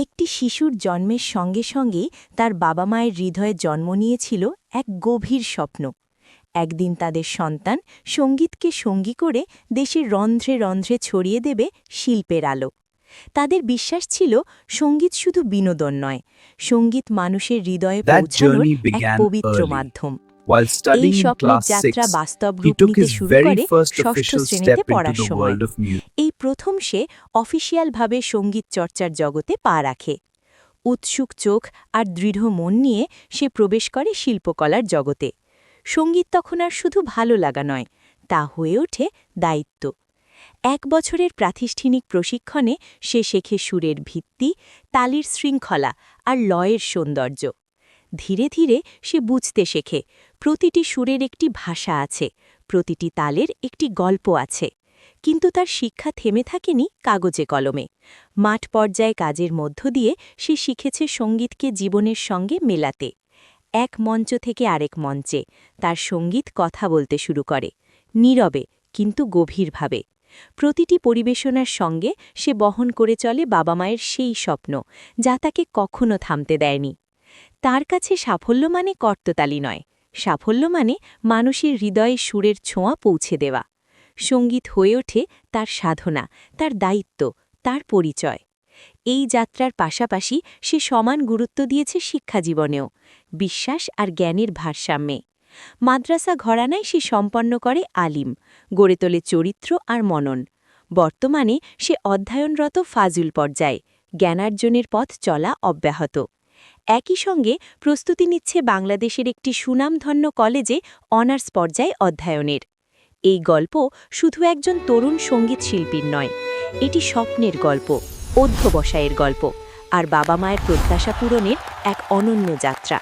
একটি শিশুর জন্মের সঙ্গে সঙ্গেই তার বাবা মায়ের হৃদয়ে জন্ম নিয়েছিল এক গভীর স্বপ্ন। একদিন তাদের সন্তান সঙ্গীতকে সঙ্গী করে দেশের রন্ধ্রে রন্ধ্রে ছড়িয়ে দেবে শিল্পের আলো। তাদের বিশ্বাস ছিল সঙ্গীত শুধু বিনোদন নয়, সঙ্গীত মানুষের হৃদয়ে That পৌঁছানোর journey এক began পবিত্র early. মাধ্যম। While এই studying in স্বপ্নের class যাত্রা 6, বাস্তব he রূপ took নিতে his শুরু very করে first ষষ্ঠ official শ্রেণীতে step into পড়ার the সময়। world of music. এই প্রথম সে অফিসিয়ালভাবে সঙ্গীত চর্চার জগতে পা রাখে। উৎসুক চোখ আর দৃঢ় মন নিয়ে সে প্রবেশ করে শিল্পকলার জগতে। সঙ্গীত তখন আর শুধু ভালো লাগা নয়, তা হয়ে ওঠে দায়িত্ব। 1 বছরের প্রাতিষ্ঠানিক প্রশিক্ষণে সে শেখে সুরের ভিত্তি, তালির শৃঙ্খলা আর লয়ের সৌন্দর্য। ধীরে ধীরে সে বুঝতে শেখে প্রতিটি সুরের একটি ভাষা আছে, প্রতিটি তালের একটি গল্প আছে। কিন্তু তার শিক্ষা থেমে থাকেনি কাগজে কলমে। মাঠ পর্যায়ে কাজের মধ্য দিয়ে সে শিখেছে সঙ্গীতকে জীবনের সঙ্গে মেলাতে। এক মঞ্চ থেকে আরেক মঞ্চে তার সঙ্গীত কথা বলতে শুরু করে, নীরবে কিন্তু গভীরভাবে। প্রতিটি পরিবেশনার সঙ্গে সে বহন করে চলে বাবা মায়ের সেই স্বপ্ন, যা তাকে কখনো থামতে দেয়নি। তার কাছে সাফল্য মানে কর্ততালি নয়, সাফল্য মানে মানুষের হৃদয়ে সুরের ছোঁয়া পৌঁছে দেওয়া। সঙ্গীত হয়ে ওঠে তার সাধনা, তার দায়িত্ব, তার পরিচয়। এই যাত্রার পাশাপাশি সে সমান গুরুত্ব দিয়েছে শিক্ষাজীবনেও, বিশ্বাস আর জ্ঞানের ভারসাম্যে। মাদ্রাসা ঘরানায় সে সম্পন্ন করে আলিম, গড়ে তোলে চরিত্র আর মনন। বর্তমানে সে অধ্যয়নরত ফাজুল পর্যায়ে, জ্ঞানার্জনের পথ চলা অব্যাহত। একই সঙ্গে প্রস্তুতি নিচ্ছে বাংলাদেশের একটি সুনামধন্য কলেজে অনার্স পর্যায়ে অধ্যয়নের। এই গল্প শুধু একজন তরুণ সঙ্গীত শিল্পীর নয়, এটি স্বপ্নের গল্প, অধ্যবসায়ের গল্প আর বাবা মায়ের প্রত্যাশা পূরণের এক অনন্য যাত্রা।